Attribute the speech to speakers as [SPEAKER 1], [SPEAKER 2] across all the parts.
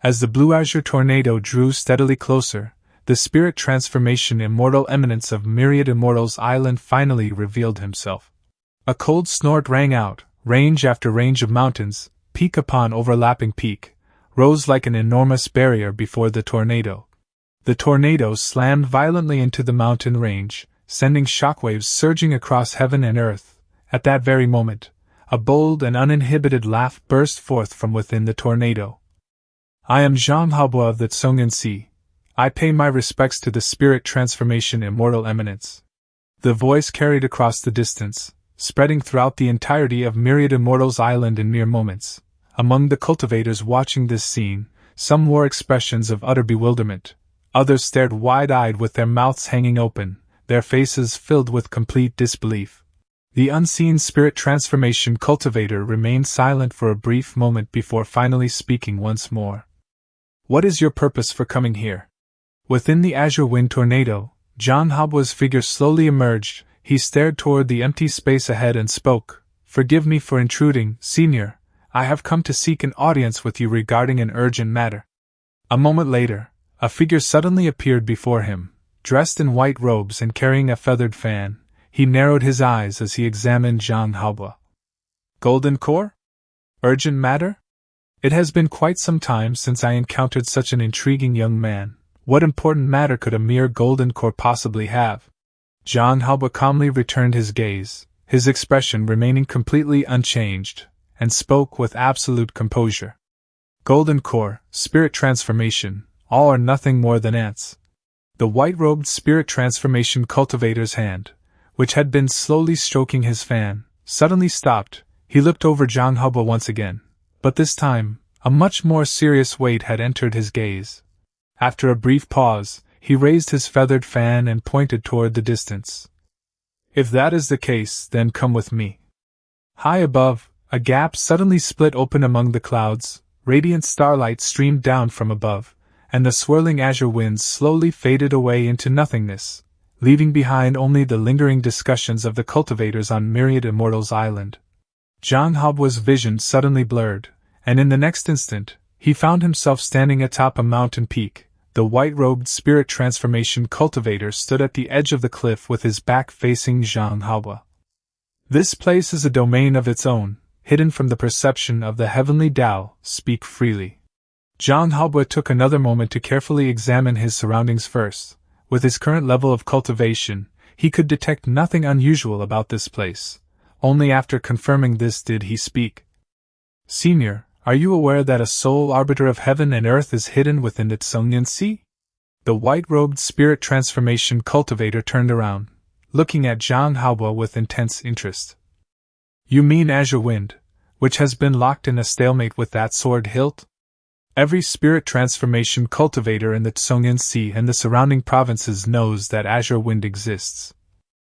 [SPEAKER 1] As the blue-azure tornado drew steadily closer, the spirit transformation immortal eminence of myriad immortals island finally revealed himself. A cold snort rang out, range after range of mountains, peak upon overlapping peak, rose like an enormous barrier before the tornado. The tornado slammed violently into the mountain range, sending shockwaves surging across heaven and earth. At that very moment, a bold and uninhibited laugh burst forth from within the tornado. I am Zhang Haobo of the Tsongyan Sea. I pay my respects to the spirit transformation immortal eminence. The voice carried across the distance, spreading throughout the entirety of myriad immortals island in mere moments. Among the cultivators watching this scene, some wore expressions of utter bewilderment. Others stared wide-eyed with their mouths hanging open, their faces filled with complete disbelief. The unseen spirit transformation cultivator remained silent for a brief moment before finally speaking once more. What is your purpose for coming here? Within the azure wind tornado, Zhang Haobo's figure slowly emerged. He stared toward the empty space ahead and spoke. Forgive me for intruding, Senior. I have come to seek an audience with you regarding an urgent matter. A moment later, a figure suddenly appeared before him, dressed in white robes and carrying a feathered fan. He narrowed his eyes as he examined Zhang Haobo. Golden core? Urgent matter? It has been quite some time since I encountered such an intriguing young man. What important matter could a mere golden core possibly have? Zhang Haobo calmly returned his gaze, his expression remaining completely unchanged, and spoke with absolute composure. Golden core, spirit transformation, all are nothing more than ants. The white-robed spirit transformation cultivator's hand, which had been slowly stroking his fan, suddenly stopped. He looked over Zhang Haobo once again, but this time, a much more serious weight had entered his gaze. After a brief pause, he raised his feathered fan and pointed toward the distance. If that is the case, then come with me. High above, a gap suddenly split open among the clouds, radiant starlight streamed down from above, and the swirling azure winds slowly faded away into nothingness, leaving behind only the lingering discussions of the cultivators on myriad immortals island. Zhang Haobo's vision suddenly blurred, and in the next instant, he found himself standing atop a mountain peak. The white-robed spirit transformation cultivator stood at the edge of the cliff with his back facing Zhang Haobo. This place is a domain of its own, hidden from the perception of the heavenly Tao. Speak freely. Zhang Haobo took another moment to carefully examine his surroundings first. With his current level of cultivation, he could detect nothing unusual about this place. Only after confirming this did he speak. Senior, are you aware that a sole arbiter of heaven and earth is hidden within the Tsongyan Sea? The white-robed spirit transformation cultivator turned around, looking at Zhang Haobo with intense interest. You mean azure wind, which has been locked in a stalemate with that sword hilt? Every spirit transformation cultivator in the Tsongyan Sea and the surrounding provinces knows that azure wind exists.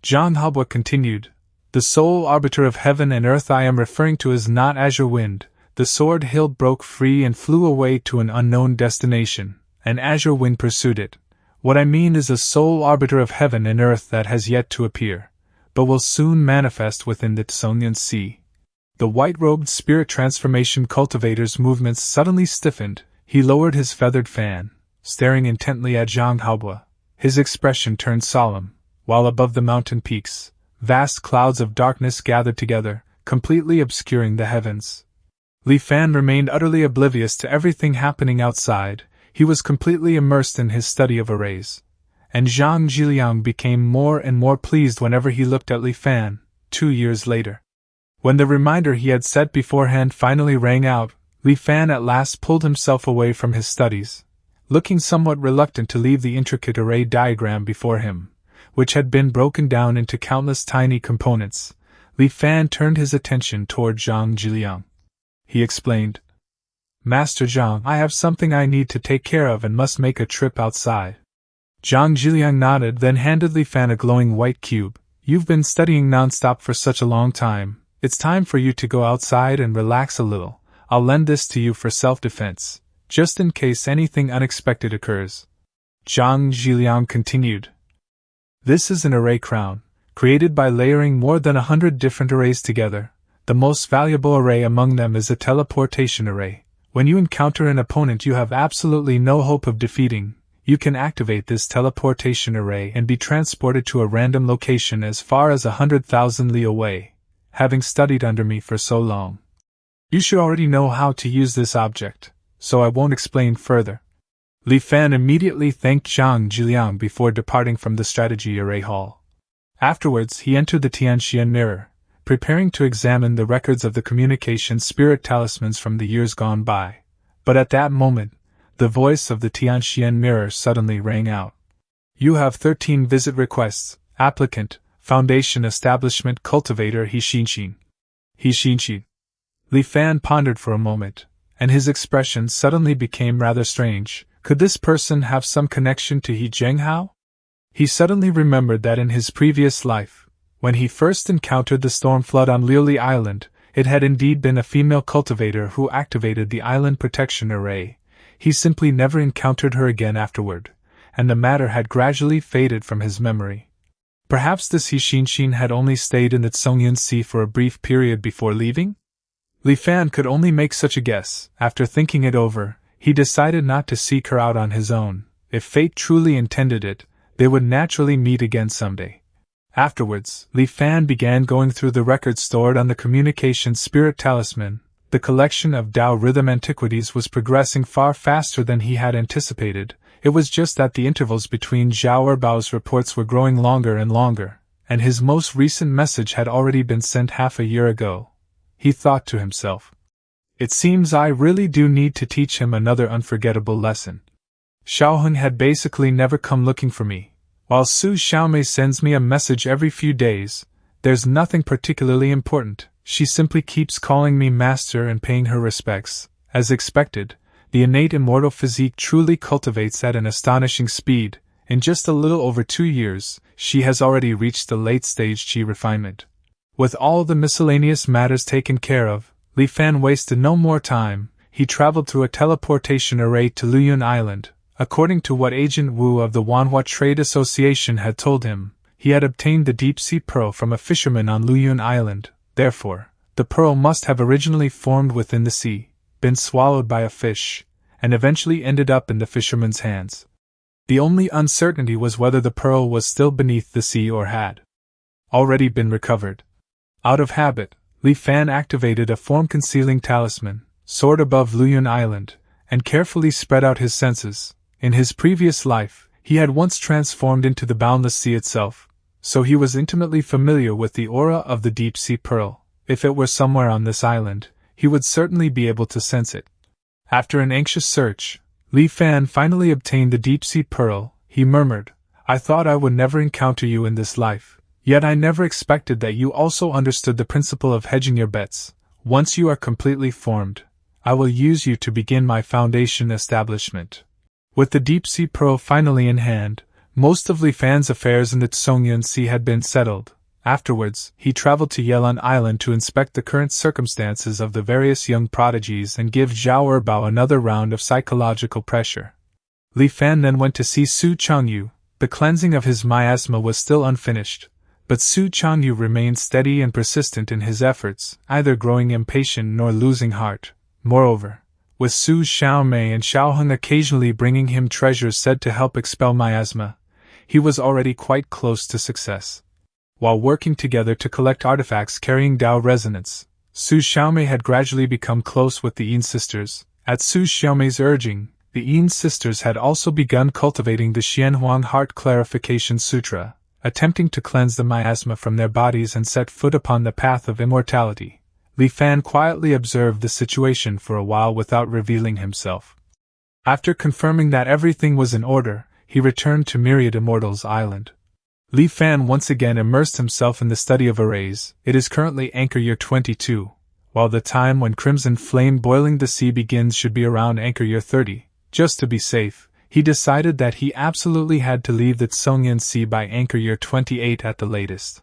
[SPEAKER 1] Zhang Haobo continued, the sole arbiter of heaven and earth I am referring to is not azure wind. The sword hilt broke free and flew away to an unknown destination, and azure wind pursued it. What I mean is a sole arbiter of heaven and earth that has yet to appear, but will soon manifest within the Tsongyan Sea. The white-robed spirit transformation cultivator's movements suddenly stiffened. He lowered his feathered fan, staring intently at Zhang Haobo. His expression turned solemn, while above the mountain peaks, vast clouds of darkness gathered together, completely obscuring the heavens. Li Fan remained utterly oblivious to everything happening outside. He was completely immersed in his study of arrays. And Zhang Zhiliang became more and more pleased whenever he looked at Li Fan, 2 years later. When the reminder he had set beforehand finally rang out, Li Fan at last pulled himself away from his studies, looking somewhat reluctant to leave the intricate array diagram before him, which had been broken down into countless tiny components. Li Fan turned his attention toward Zhang Zhiliang. He explained, Master Zhang, I have something I need to take care of and must make a trip outside. Zhang Zhiliang nodded, then handed Li Fan a glowing white cube. You've been studying non-stop for such a long time. It's time for you to go outside and relax a little. I'll lend this to you for self-defense, just in case anything unexpected occurs. Zhang Zhiliang continued. This is an array crown, created by layering more than 100 different arrays together. The most valuable array among them is a teleportation array, When you encounter an opponent you have absolutely no hope of defeating, you can activate this teleportation array and be transported to a random location as far as 100,000 li away. Having studied under me for so long, you should already know how to use this object, so I won't explain further. Li Fan immediately thanked Zhang Jiliang before departing from the strategy array hall. Afterwards, he entered the Tianxian mirror, preparing to examine the records of the communication spirit talismans from the years gone by. But at that moment, the voice of the Tianxian mirror suddenly rang out. You have 13 visit requests, applicant, Foundation Establishment Cultivator Hixinxin. Hixinxin. Li Fan pondered for a moment, and his expression suddenly became rather strange. Could this person have some connection to He Zhenghao? He suddenly remembered that in his previous life, when he first encountered the storm flood on Liuli Island, it had indeed been a female cultivator who activated the island protection array. He simply never encountered her again afterward, and the matter had gradually faded from his memory. Perhaps this Hixinxin had only stayed in the Tsongyun Sea for a brief period before leaving? Li Fan could only make such a guess. After thinking it over, he decided not to seek her out on his own. If fate truly intended it, they would naturally meet again someday. Afterwards, Li Fan began going through the records stored on the communication spirit talisman. The collection of Tao rhythm antiquities was progressing far faster than he had anticipated. It was just that the intervals between Zhao Erbao's reports were growing longer and longer, and his most recent message had already been sent half a year ago. He thought to himself, "It seems I really do need to teach him another unforgettable lesson. Xiaoheng had basically never come looking for me, while Su Xiaomei sends me a message every few days. There's nothing particularly important. She simply keeps calling me master and paying her respects. As expected, the innate immortal physique truly cultivates at an astonishing speed. In just a little over 2 years, she has already reached the late stage Qi refinement." With all the miscellaneous matters taken care of, Li Fan wasted no more time. He traveled through a teleportation array to Luyun Island. According to what Agent Wu of the Wanhua Trade Association had told him, he had obtained the deep-sea pearl from a fisherman on Luyun Island. Therefore, the pearl must have originally formed within the sea, been swallowed by a fish, and eventually ended up in the fisherman's hands. The only uncertainty was whether the pearl was still beneath the sea or had already been recovered. Out of habit, Li Fan activated a form-concealing talisman, soared above Luyun Island, and carefully spread out his senses. In his previous life, he had once transformed into the boundless sea itself, so he was intimately familiar with the aura of the deep-sea pearl. If it were somewhere on this island, he would certainly be able to sense it. After an anxious search, Li Fan finally obtained the deep-sea pearl. He murmured, "I thought I would never encounter you in this life, yet I never expected that you also understood the principle of hedging your bets. Once you are completely formed, I will use you to begin my foundation establishment." With the deep-sea pearl finally in hand, most of Li Fan's affairs in the Tsongyun Sea had been settled. Afterwards, he traveled to Yelan Island to inspect the current circumstances of the various young prodigies and give Zhao Erbao another round of psychological pressure. Li Fan then went to see Su Changyu. The cleansing of his miasma was still unfinished, but Su Changyu remained steady and persistent in his efforts, neither growing impatient nor losing heart. Moreover, with Su Xiaomei and Xiaoheng occasionally bringing him treasures said to help expel miasma, he was already quite close to success. While working together to collect artifacts carrying Tao resonance, Su Xiaomei had gradually become close with the Yin sisters. At Su Xiaomei's urging, the Yin sisters had also begun cultivating the Xianhuang Heart Clarification Sutra, attempting to cleanse the miasma from their bodies and set foot upon the path of immortality. Li Fan quietly observed the situation for a while without revealing himself. After confirming that everything was in order, he returned to Myriad Immortals Island. Li Fan once again immersed himself in the study of arrays. It is currently anchor year 22, while the time when crimson flame boiling the sea begins should be around anchor year 30. Just to be safe, he decided that he absolutely had to leave the Tsongyun Sea by anchor year 28 at the latest.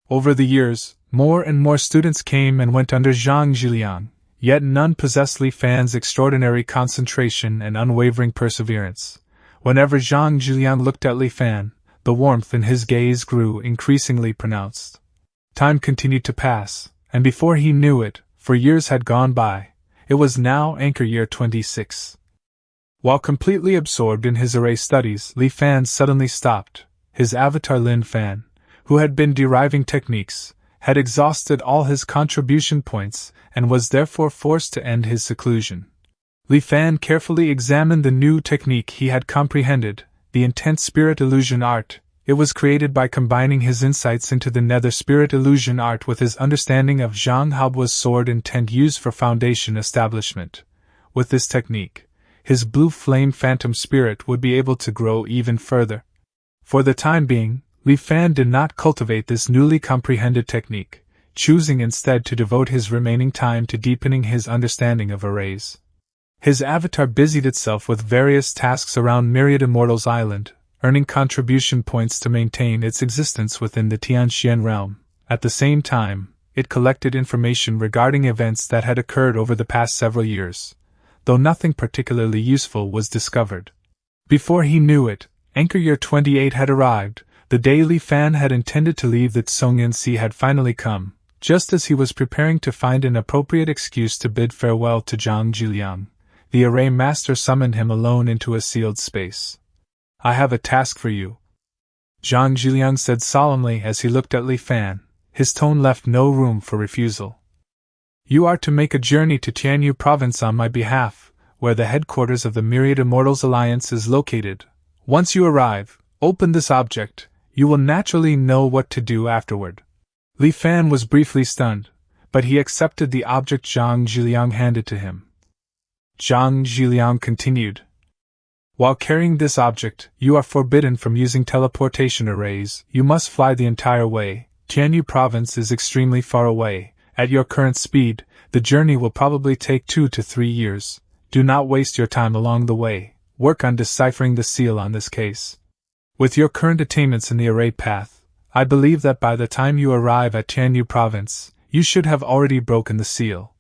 [SPEAKER 1] Over the years, more and more students came and went under Zhang Jiliang, yet none possessed Li Fan's extraordinary concentration and unwavering perseverance. Whenever Zhang Jiliang looked at Li Fan, the warmth in his gaze grew increasingly pronounced. Time continued to pass, and before he knew it, 4 years had gone by, It was now anchor year 26. While completely absorbed in his array studies, Li Fan suddenly stopped. His avatar Lin Fan, who had been deriving techniques, had exhausted all his contribution points and was therefore forced to end his seclusion. Li Fan carefully examined the new technique he had comprehended, the intense spirit illusion art. It was created by combining his insights into the nether spirit illusion art with his understanding of Zhang Hao's sword intent used for foundation establishment. With this technique, his blue flame phantom spirit would be able to grow even further. For the time being, Li Fan did not cultivate this newly comprehended technique, choosing instead to devote his remaining time to deepening his understanding of arrays. His avatar busied itself with various tasks around Myriad Immortals Island, earning contribution points to maintain its existence within the Tianxian realm. At the same time, it collected information regarding events that had occurred over the past several years, though nothing particularly useful was discovered. Before he knew it, anchor year 28 had arrived. The day Li Fan had intended to leave the Tsongyan Sea had finally come, just as he was preparing to find an appropriate excuse to bid farewell to Zhang Zhiliang. The array master summoned him alone into a sealed space. "I have a task for you," Zhang Zhiliang said solemnly as he looked at Li Fan. His tone left no room for refusal. "You are to make a journey to Tianyu province on my behalf, where the headquarters of the Myriad Immortals Alliance is located. Once you arrive, open this object. You will naturally know what to do afterward." Li Fan was briefly stunned, but he accepted the object Zhang Zhiliang handed to him. Zhang Zhiliang continued, "While carrying this object, you are forbidden from using teleportation arrays. You must fly the entire way. Tianyu province is extremely far away. At your current speed, the journey will probably take 2 to 3 years. Do not waste your time along the way. Work on deciphering the seal on this case. With your current attainments in the array path, I believe that by the time you arrive at Tianyu province, you should have already broken the seal."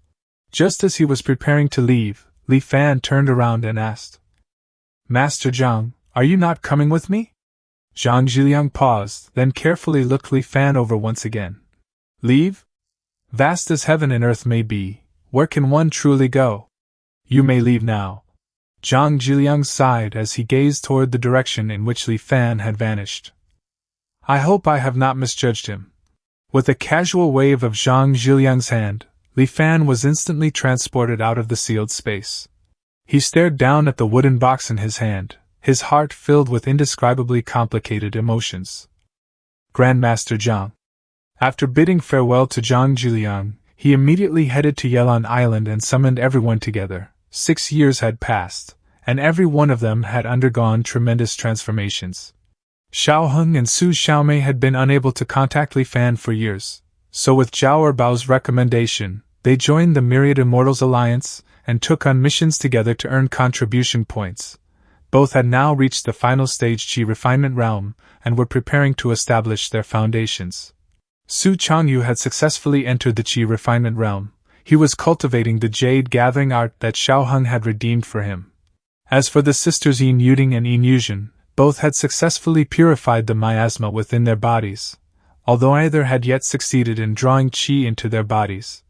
[SPEAKER 1] Just as he was preparing to leave, Li Fan turned around and asked, "Master Zhang, are you not coming with me?" Zhang Zhiliang paused, then carefully looked Li Fan over once again. "Leave? Vast as heaven and earth may be, where can one truly go? You may leave now." Zhang Zhiliang sighed as he gazed toward the direction in which Li Fan had vanished. "I hope I have not misjudged him." With a casual wave of Zhang Zhiliang's hand, Li Fan was instantly transported out of the sealed space. He stared down at the wooden box in his hand, his heart filled with indescribably complicated emotions. Grandmaster Zhang. After bidding farewell to Zhang Zhiliang, he immediately headed to Yelan Island and summoned everyone together. 6 years had passed, and every one of them had undergone tremendous transformations. Xiao Heng and Su Xiaomei had been unable to contact Li Fan for years, so with Zhao Erbao's recommendation, they joined the Myriad Immortals Alliance and took on missions together to earn contribution points. Both had now reached the final stage Qi refinement realm and were preparing to establish their foundations. Su Changyu had successfully entered the Qi refinement realm. He was cultivating the jade gathering art that Xiao Heng had redeemed for him. As for the sisters Yin Yuding and Yin Yuzhen, both had successfully purified the miasma within their bodies, although neither had yet succeeded in drawing qi into their bodies.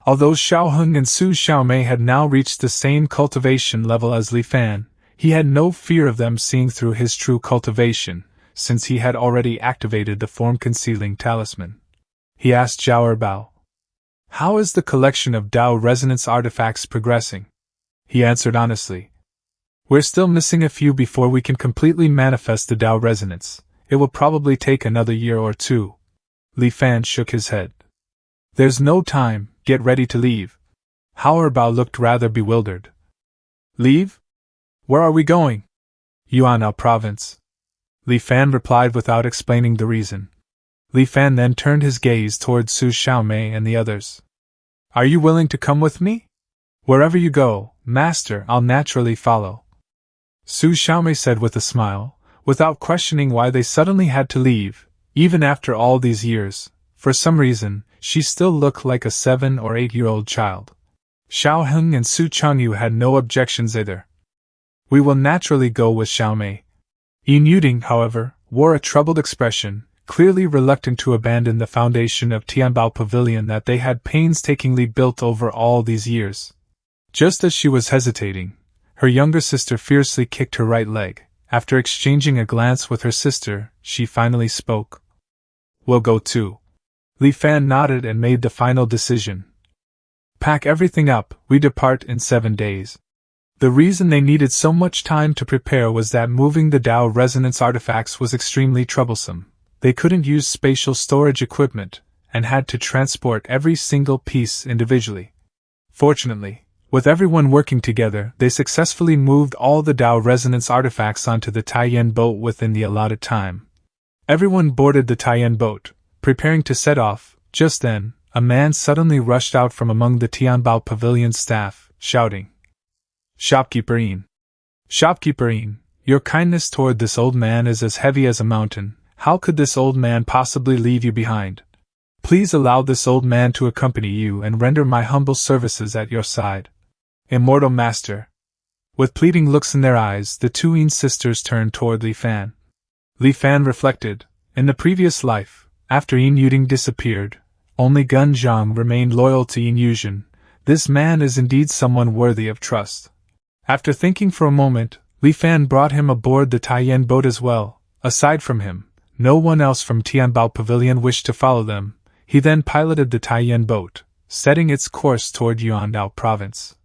[SPEAKER 1] Although Xiao Heng and Su Xiaomei had now reached the same cultivation level as Li Fan, he had no fear of them seeing through his true cultivation, since he had already activated the form-concealing talisman. He asked Zhao Erbao, "How is the collection of Dao resonance artifacts progressing?" He answered honestly, "We're still missing a few before we can completely manifest the Dao resonance. It will probably take another year or 2. Li Fan shook his head. "There's no time, get ready to leave." Hao Erbao looked rather bewildered. "Leave? Where are we going?" "Yuanao province." Li Fan replied without explaining the reason. Li Fan then turned his gaze towards Su Xiaomei and the others. "Are you willing to come with me? Wherever you go, Master, I'll naturally follow." Su Xiaomei said with a smile, without questioning why they suddenly had to leave, even after all these years. For some reason, she still looked like a 7 or 8-year-old child. Xiao Heng and Su Changyu had no objections either. "We will naturally go with Xiaomei." Yin Yuding, however, wore a troubled expression, clearly reluctant to abandon the foundation of Tianbao Pavilion that they had painstakingly built over all these years. Just as she was hesitating, her younger sister fiercely kicked her right leg. After exchanging a glance with her sister, she finally spoke. We'll go too. Li Fan nodded and made the final decision. Pack everything up, we depart in 7 days. The reason they needed so much time to prepare was that moving the Tao resonance artifacts was extremely troublesome. They couldn't use spatial storage equipment, and had to transport every single piece individually. Fortunately, with everyone working together, they successfully moved all the Tao resonance artifacts onto the Taiyan boat within the allotted time. Everyone boarded the Taiyan boat, preparing to set off. Just then, a man suddenly rushed out from among the Tianbao pavilion staff, shouting, Shopkeeper Yin! Shopkeeper Yin, your kindness toward this old man is as heavy as a mountain. How could this old man possibly leave you behind? Please allow this old man to accompany you and render my humble services at your side. Immortal Master. With pleading looks in their eyes, the two Yin sisters turned toward Li Fan. Li Fan reflected, in the previous life, after Yin Yuding disappeared, only Gun Zhang remained loyal to Yin Yuzhen. This man is indeed someone worthy of trust. After thinking for a moment, Li Fan brought him aboard the Taiyan boat as well. Aside from him, no one else from Tianbao Pavilion wished to follow them. He then piloted the Taiyan boat, setting its course toward Yuandao province.